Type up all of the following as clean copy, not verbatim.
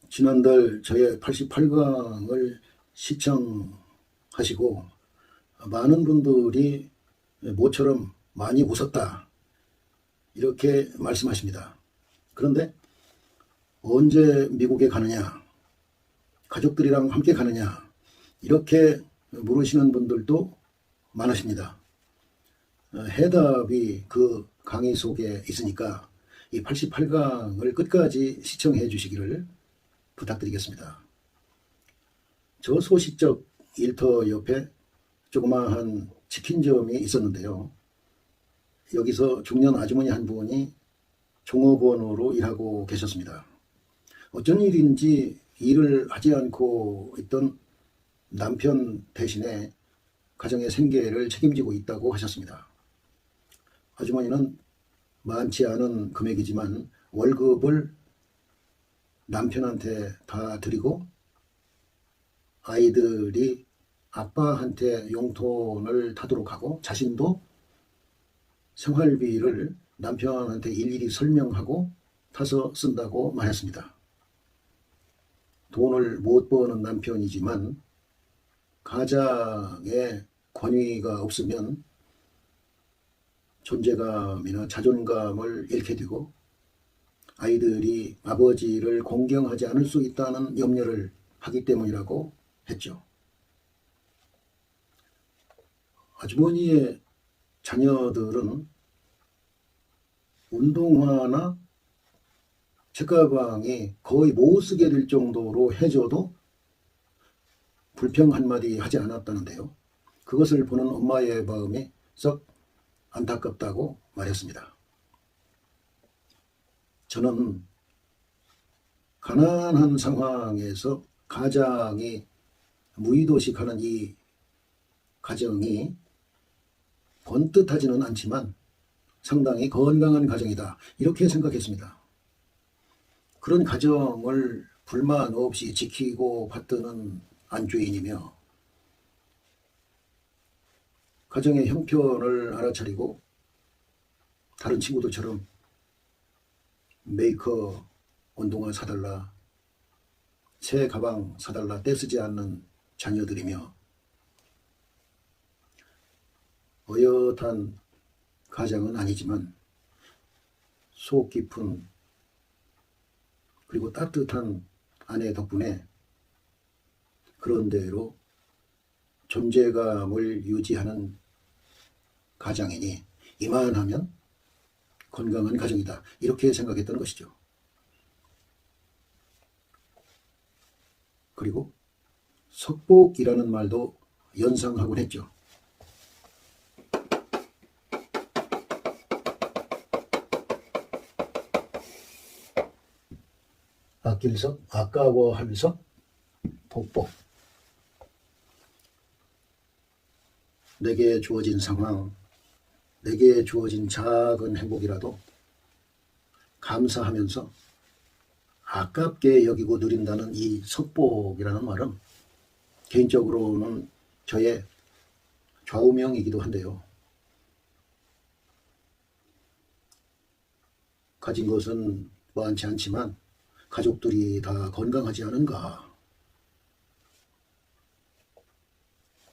지난달 저의 88강을 시청하시고 많은 분들이 모처럼 많이 웃었다 이렇게 말씀하십니다. 그런데 언제 미국에 가느냐, 가족들이랑 함께 가느냐 이렇게 물으시는 분들도 많으십니다. 해답이 그 강의 속에 있으니까 이 88강을 끝까지 시청해 주시기를 부탁드리겠습니다. 저 소시적 일터 옆에 조그마한 치킨점이 있었는데요. 여기서 중년 아주머니 한 분이 종업원으로 일하고 계셨습니다. 어쩐 일인지 일을 하지 않고 있던 남편 대신에 가정의 생계를 책임지고 있다고 하셨습니다. 아주머니는 많지 않은 금액이지만 월급을 남편한테 다 드리고 아이들이 아빠한테 용돈을 타도록 하고 자신도 생활비를 남편한테 일일이 설명하고 타서 쓴다고 말했습니다. 돈을 못 버는 남편이지만 가장의 권위가 없으면 존재감이나 자존감을 잃게 되고 아이들이 아버지를 공경하지 않을 수 있다는 염려를 하기 때문이라고 했죠. 아주머니의 자녀들은 운동화나 책가방이 거의 못 쓰게 될 정도로 해줘도 불평 한마디 하지 않았다는데요. 그것을 보는 엄마의 마음이 썩 안타깝다고 말했습니다. 저는 가난한 상황에서 가장이 무의도식하는 이 가정이 번듯하지는 않지만 상당히 건강한 가정이다 이렇게 생각했습니다. 그런 가정을 불만 없이 지키고 받드는 안주인이며 가정의 형편을 알아차리고 다른 친구들처럼 메이커 운동화 사달라, 새 가방 사달라 떼쓰지 않는 자녀들이며 어엿한 가장은 아니지만 속 깊은 그리고 따뜻한 아내 덕분에 그런대로 존재감을 유지하는 가장이니 이만하면 건강한 가정이다 이렇게 생각했던 것이죠. 그리고 석복이라는 말도 연상하곤 했죠. 아낄 석, 아까워할 석, 복복. 내게 주어진 상황, 내게 주어진 작은 행복이라도 감사하면서 아깝게 여기고 누린다는 이 석복이라는 말은 개인적으로는 저의 좌우명이기도 한데요. 가진 것은 많지 않지만 가족들이 다 건강하지 않은가,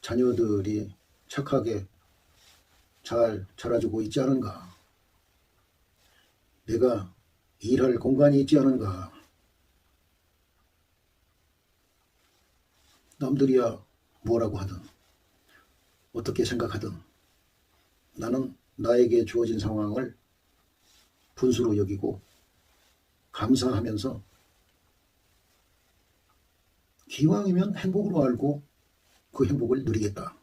자녀들이 착하게 잘 자라주고 있지 않은가, 내가 일할 공간이 있지 않은가, 남들이야 뭐라고 하든 어떻게 생각하든 나는 나에게 주어진 상황을 분수로 여기고 감사하면서 기왕이면 행복으로 알고 그 행복을 누리겠다.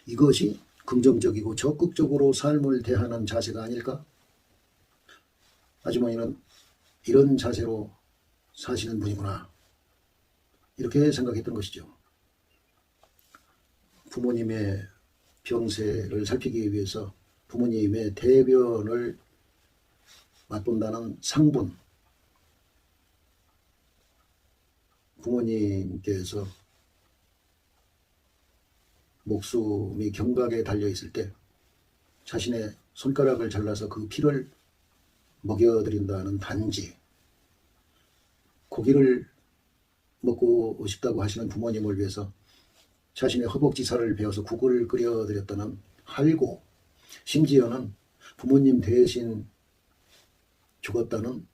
이것이 긍정적이고 적극적으로 삶을 대하는 자세가 아닐까? 아주머니는 이런 자세로 사시는 분이구나 이렇게 생각했던 것이죠. 부모님의 병세를 살피기 위해서 부모님의 대변을 맛본다는 상분, 부모님께서 목숨이 경각에 달려있을 때 자신의 손가락을 잘라서 그 피를 먹여드린다는 단지, 고기를 먹고 싶다고 하시는 부모님을 위해서 자신의 허벅지살을 베어서 국을 끓여드렸다는 할고, 심지어는 부모님 대신 죽었다는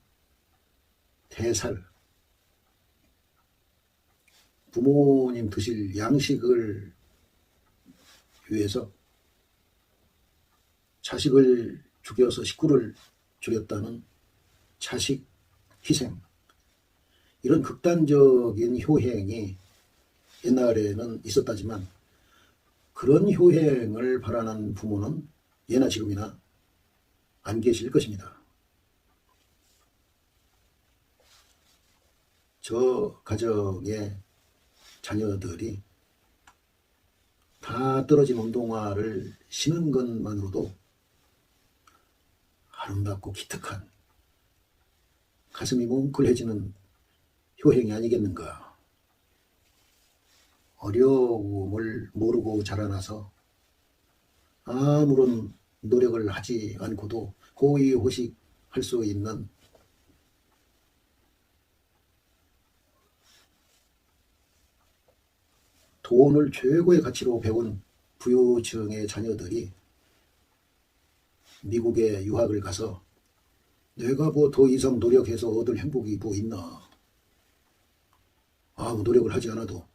대살, 부모님 드실 양식을 위해서 자식을 죽여서 식구를 죽였다는 자식 희생, 이런 극단적인 효행이 옛날에는 있었다지만 그런 효행을 바라는 부모는 예나 지금이나 안 계실 것입니다. 저 가정의 자녀들이 다 떨어진 운동화를 신은 것만으로도 아름답고 기특한, 가슴이 뭉클해지는 효행이 아니겠는가. 어려움을 모르고 자라나서 아무런 노력을 하지 않고도 호의호식할 수 있는 돈을 최고의 가치로 배운 부유층의 자녀들이 미국에 유학을 가서 내가 뭐 더 이상 노력해서 얻을 행복이 뭐 있나. 아무 노력을 하지 않아도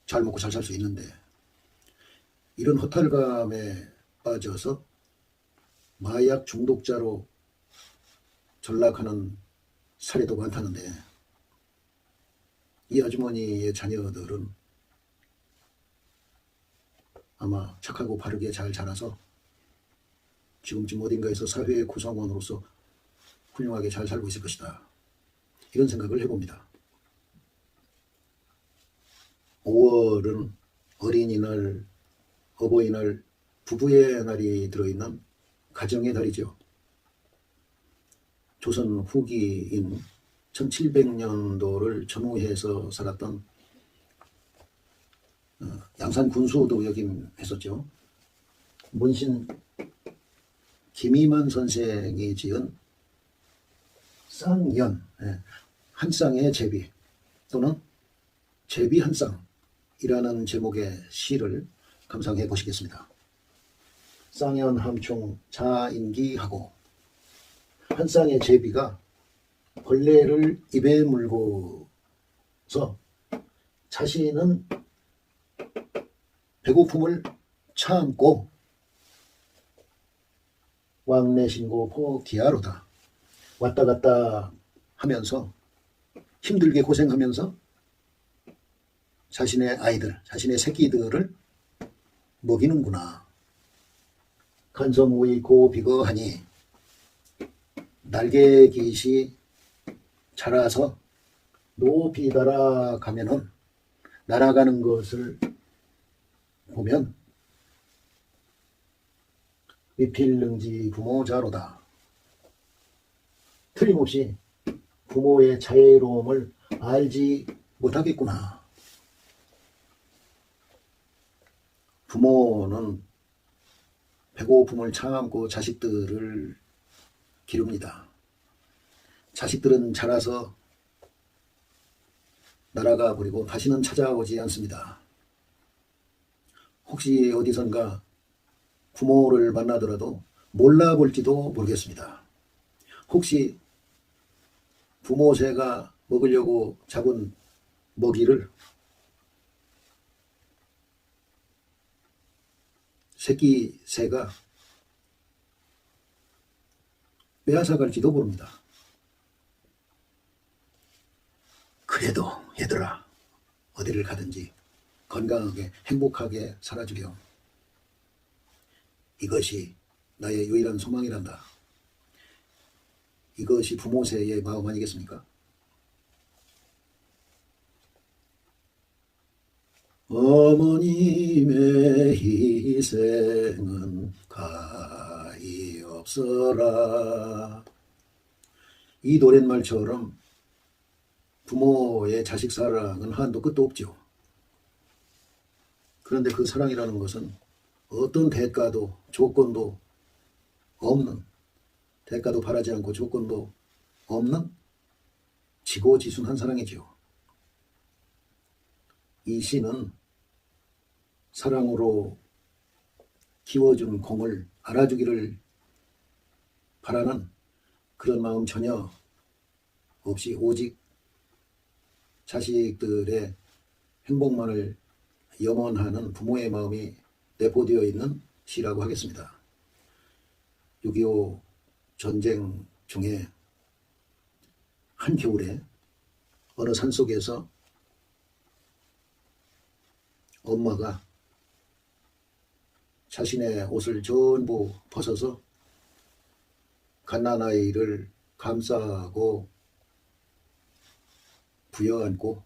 잘 먹고 잘 살 수 있는데, 이런 허탈감에 빠져서 마약 중독자로 전락하는 사례도 많다는데, 이 아주머니의 자녀들은 아마 착하고 바르게 잘 자라서 지금쯤 어딘가에서 사회의 구성원으로서 훌륭하게 잘 살고 있을 것이다, 이런 생각을 해봅니다. 5월은 어린이날, 어버이날, 부부의 날이 들어있는 가정의 달이죠. 조선 후기인 1700년도를 전후해서 살았던 양산 군수도 역임했었죠. 문신 김이만 선생이 지은 쌍연, 한 쌍의 제비 또는 제비 한 쌍이라는 제목의 시를 감상해 보시겠습니다. 쌍연 함충 자인기하고, 한 쌍의 제비가 벌레를 입에 물고서 자신은 배고픔을 참고 왕래신고 포기하로다, 왔다 갔다 하면서 힘들게 고생하면서 자신의 아이들, 자신의 새끼들을 먹이는구나. 간성우의 고비거하니 날개깃이 자라서 높이 날아가면은, 날아가는 것을 보면 위필능지 부모자로다. 틀림없이 부모의 자애로움을 알지 못하겠구나. 부모는 배고픔을 참고 자식들을 기릅니다. 자식들은 자라서 날아가 버리고 다시는 찾아오지 않습니다. 혹시 어디선가 부모를 만나더라도 몰라볼지도 모르겠습니다. 혹시 부모 새가 먹으려고 잡은 먹이를 새끼 새가 빼앗아갈지도 모릅니다. 그래도 얘들아, 어디를 가든지 건강하게 행복하게 살아주렴. 이것이 나의 유일한 소망이란다. 이것이 부모새의 마음 아니겠습니까? 어머님의 희생은 가히 없어라. 이 노랫말처럼 부모의 자식 사랑은 한도 끝도 없죠. 그런데 그 사랑이라는 것은 어떤 대가도 조건도 없는, 대가도 바라지 않고 조건도 없는 지고지순한 사랑이죠. 이 시는 사랑으로 키워준 공을 알아주기를 바라는 그런 마음 전혀 없이 오직 자식들의 행복만을 염원하는 부모의 마음이 내포되어 있는 시라고 하겠습니다. 6.25 전쟁 중에 한겨울에 어느 산속에서 엄마가 자신의 옷을 전부 벗어서 갓난아이를 감싸고 부여안고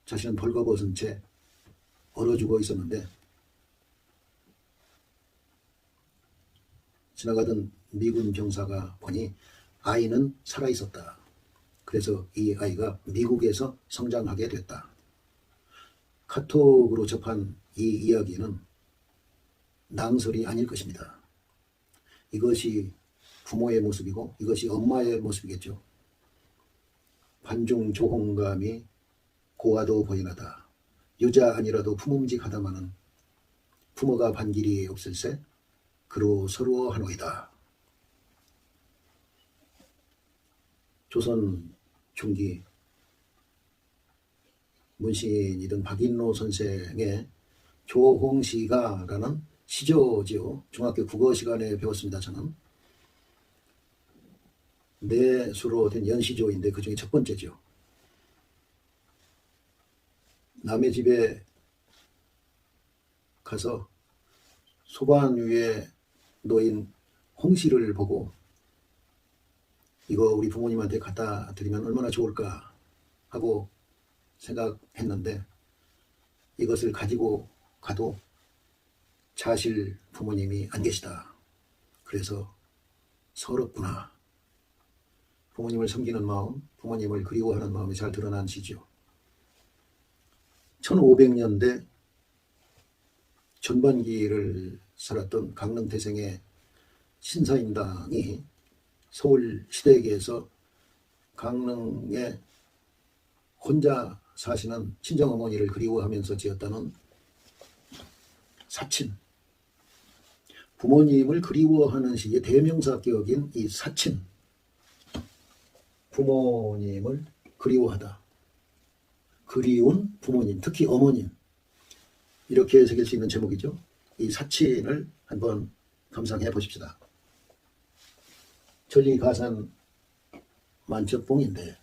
자신은 벌거벗은 채 얼어 죽어 있었는데 지나가던 미군 병사가 보니 아이는 살아 있었다. 그래서 이 아이가 미국에서 성장하게 됐다. 카톡으로 접한 이 이야기는 낭설이 아닐 것입니다. 이것이 부모의 모습이고 이것이 엄마의 모습이겠죠. 관중 조홍감이 고와도 보이나다. 여자 아니라도 품음직하다마는 부모가 반길이 없을세 그로 서로 하노이다. 조선 중기 문신이던 박인로 선생의 조홍시가라는 시조지요. 중학교 국어 시간에 배웠습니다. 저는 네 수로 된 연시조인데 그 중에 첫 번째죠. 남의 집에 가서 소반 위에 놓인 홍시를 보고 이거 우리 부모님한테 갖다 드리면 얼마나 좋을까 하고 생각했는데 이것을 가지고 가도 자실 부모님이 안 계시다. 그래서 서럽구나. 부모님을 섬기는 마음, 부모님을 그리워하는 마음이 잘 드러난 시죠. 1500년대 전반기를 살았던 강릉태생의 신사임당이 서울 시댁에서 강릉에 혼자 사시는 친정어머니를 그리워하면서 지었다는 사친, 부모님을 그리워하는 시의 대명사격인 이 사친, 부모님을 그리워하다, 그리운 부모님, 특히 어머님, 이렇게 새길 수 있는 제목이죠. 이 사친을 한번 감상해 보십시다. 천리가산 만첩봉인데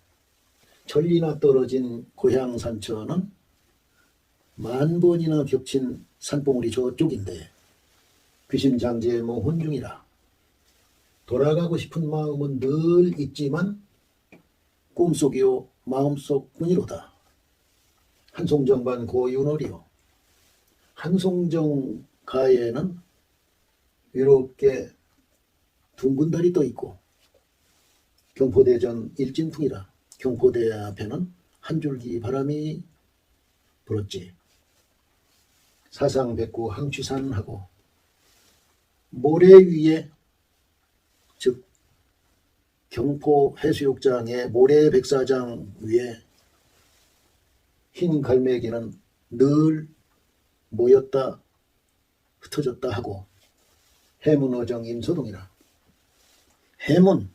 천리나 떨어진 고향 산천은 만 번이나 겹친 산봉우리 저쪽인데 귀심장제 혼중이라. 돌아가고 싶은 마음은 늘 있지만 꿈속이요 마음속뿐이로다. 한송정반 고윤월이요. 한송정 가에는 이렇게 둥근 달이 떠 있고 경포대전 일진풍이라. 경포대 앞에는 한 줄기 바람이 불었지. 사상백구 항취산하고 모래 위에, 즉 경포 해수욕장의 모래백사장 위에 흰 갈매기는 늘 모였다 흩어졌다 하고 해문어정 임소동이라. 해문,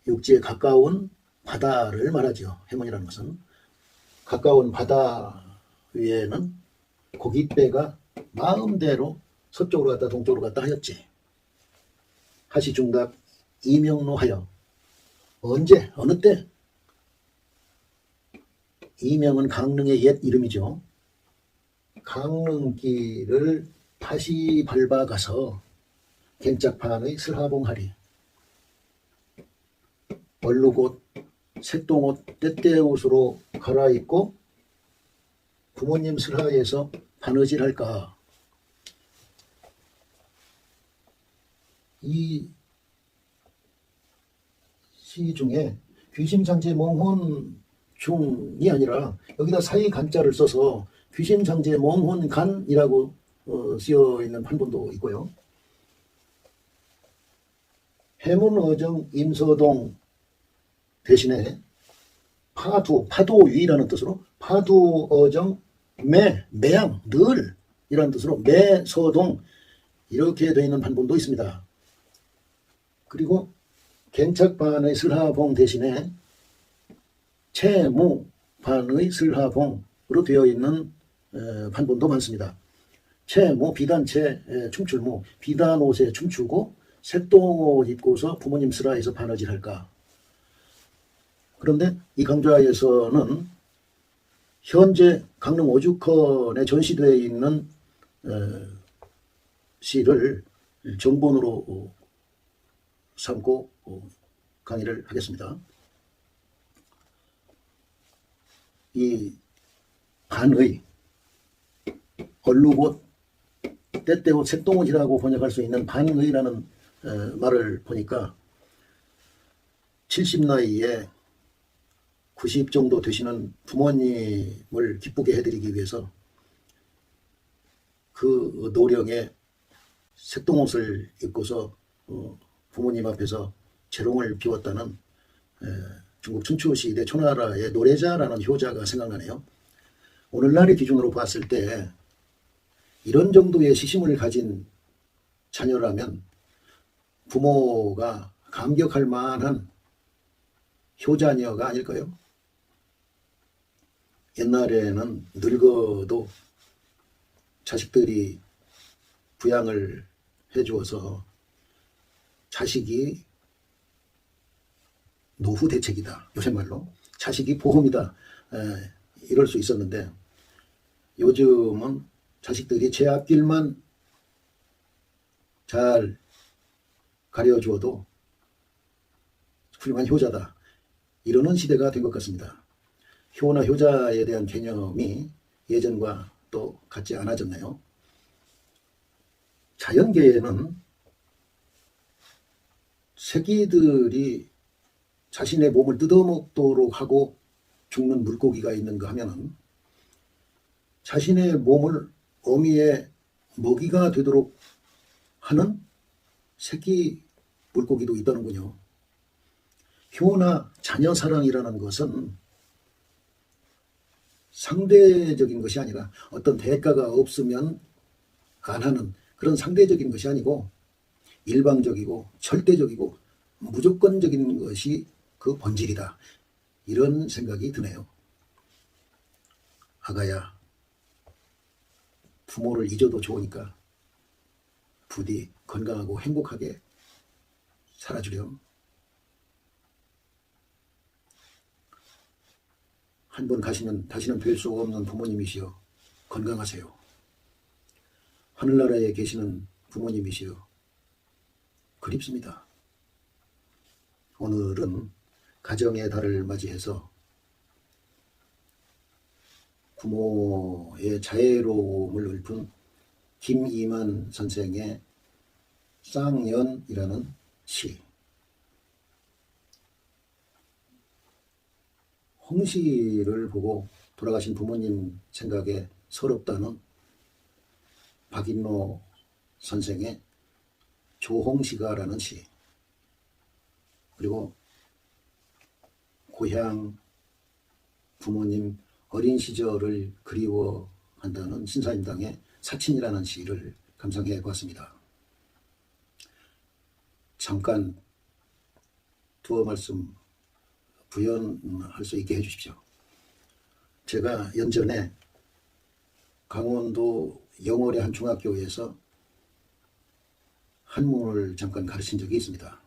육지에 가까운 바다를 말하죠. 해문이라는 것은 가까운 바다 위에는 고깃배가 마음대로 서쪽으로 갔다 동쪽으로 갔다 하였지. 하시중답 이명로하여. 언제 어느 때? 이명은 강릉의 옛 이름이죠. 강릉길을 다시 밟아가서 갱짝판의 슬하봉하리, 얼룩옷, 색동옷, 때때옷으로 갈아입고 부모님 슬하에서 바느질할까. 이 시 중에 귀심장제 몽혼중이 아니라 여기다 사이 간자를 써서 귀심장제 몽혼간이라고 쓰여 있는 판본도 있고요. 해문어정 임서동 대신에 파도위라는 뜻으로 파두어정 매양 늘 이라는 뜻으로 매서동 이렇게 되어 있는 반본도 있습니다. 그리고 갱착반의 슬하봉 대신에 채무반의 슬하봉으로 되어 있는 반본도 많습니다. 채무 비단채 춤출무 비단옷에 춤추고 새똥옷 입고서 부모님 슬하에서 바느질할까. 그런데 이 강좌에서는 현재 강릉 오죽헌에 전시되어 있는 시를 정본으로 삼고 강의를 하겠습니다. 이 반의 얼룩옷 때때옷 새똥옷이라고 번역할 수 있는 반의라는 말을 보니까 70 나이에 90 정도 되시는 부모님을 기쁘게 해드리기 위해서 그 노령에 새똥옷을 입고서 부모님 앞에서 재롱을 비웠다는 중국 춘추시대 초나라의 노래자라는 효자가 생각나네요. 오늘날의 기준으로 봤을 때 이런 정도의 시심을 가진 자녀라면 부모가 감격할 만한 효자녀가 아닐까요? 옛날에는 늙어도 자식들이 부양을 해주어서 자식이 노후 대책이다. 요새 말로 자식이 보험이다. 이럴 수 있었는데 요즘은 자식들이 제 앞길만 잘 가려주어도 훌륭한 효자다. 이러는 시대가 된 것 같습니다. 효나 효자에 대한 개념이 예전과 또 같지 않아졌네요. 자연계에는 새끼들이 자신의 몸을 뜯어먹도록 하고 죽는 물고기가 있는가 하면은 자신의 몸을 어미의 먹이가 되도록 하는 새끼 물고기도 있다는군요. 효나 자녀 사랑이라는 것은 상대적인 것이 아니라 어떤 대가가 없으면 안 하는 그런 상대적인 것이 아니고 일방적이고 절대적이고 무조건적인 것이 그 본질이다. 이런 생각이 드네요. 아가야, 부모를 잊어도 좋으니까 부디 건강하고 행복하게 살아주렴. 한 번 가시면 다시는 뵐 수 없는 부모님이시여 건강하세요. 하늘나라에 계시는 부모님이시여 그립습니다. 오늘은 가정의 달을 맞이해서 부모의 자애로움을 읊은 김이만 선생의 쌍년이라는 시, 홍시를 보고 돌아가신 부모님 생각에 서럽다는 박인노 선생의 조홍시가라는 시, 그리고 고향 부모님 어린 시절을 그리워한다는 신사임당의 사친이라는 시를 감상해 보았습니다. 잠깐 두어 말씀 부연할 수 있게 해주십시오. 제가 연전에 강원도 영월의 한 중학교에서 한문을 잠깐 가르친 적이 있습니다.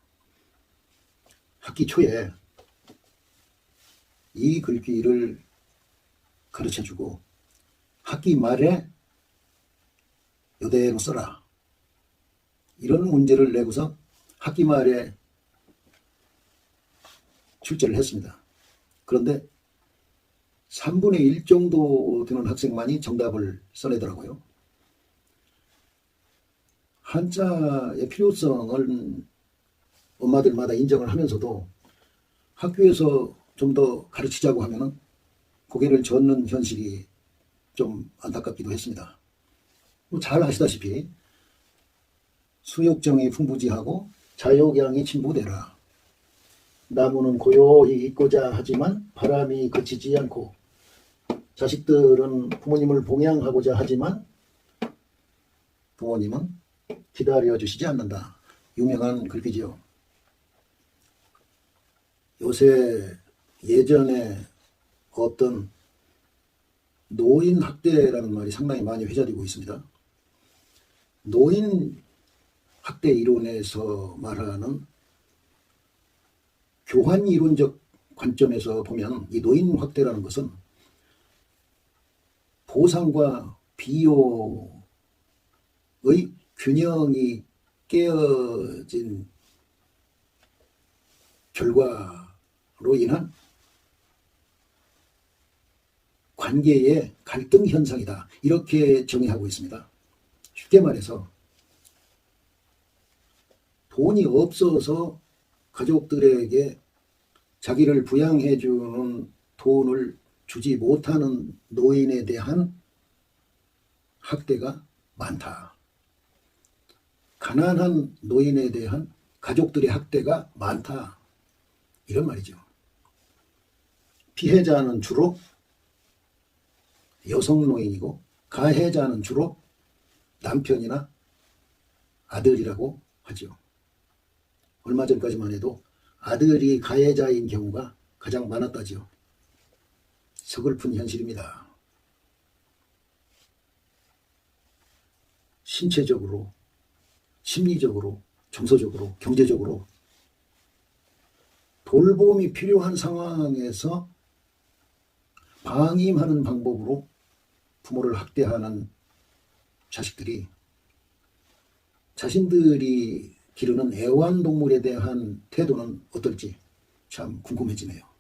학기 초에 이 글귀를 가르쳐주고 학기 말에 이대로 써라. 이런 문제를 내고서 학기 말에 출제를 했습니다. 그런데 3분의 1 정도 되는 학생만이 정답을 써내더라고요. 한자의 필요성을 엄마들마다 인정을 하면서도 학교에서 좀 더 가르치자고 하면은 고개를 젓는 현실이 좀 안타깝기도 했습니다. 잘 아시다시피 수욕정이 풍부지하고 자욕양이 침부되라. 나무는 고요히 있고자 하지만 바람이 그치지 않고, 자식들은 부모님을 봉양하고자 하지만 부모님은 기다려주시지 않는다. 유명한 글귀지요. 요새 예전에 어떤 노인 학대라는 말이 상당히 많이 회자되고 있습니다. 노인 학대 이론에서 말하는 교환 이론적 관점에서 보면 이 노인 학대라는 것은 보상과 비용의 균형이 깨어진 결과로 인한 관계의 갈등 현상이다. 이렇게 정의하고 있습니다. 쉽게 말해서 돈이 없어서 가족들에게 자기를 부양해 주는 돈을 주지 못하는 노인에 대한 학대가 많다. 가난한 노인에 대한 가족들의 학대가 많다. 이런 말이죠. 피해자는 주로 여성 노인이고 가해자는 주로 남편이나 아들이라고 하죠. 얼마 전까지만 해도 아들이 가해자인 경우가 가장 많았다죠. 서글픈 현실입니다. 신체적으로, 심리적으로, 정서적으로, 경제적으로 돌봄이 필요한 상황에서 방임하는 방법으로 부모를 학대하는 자식들이 자신들이 기르는 애완동물에 대한 태도는 어떨지 참 궁금해지네요.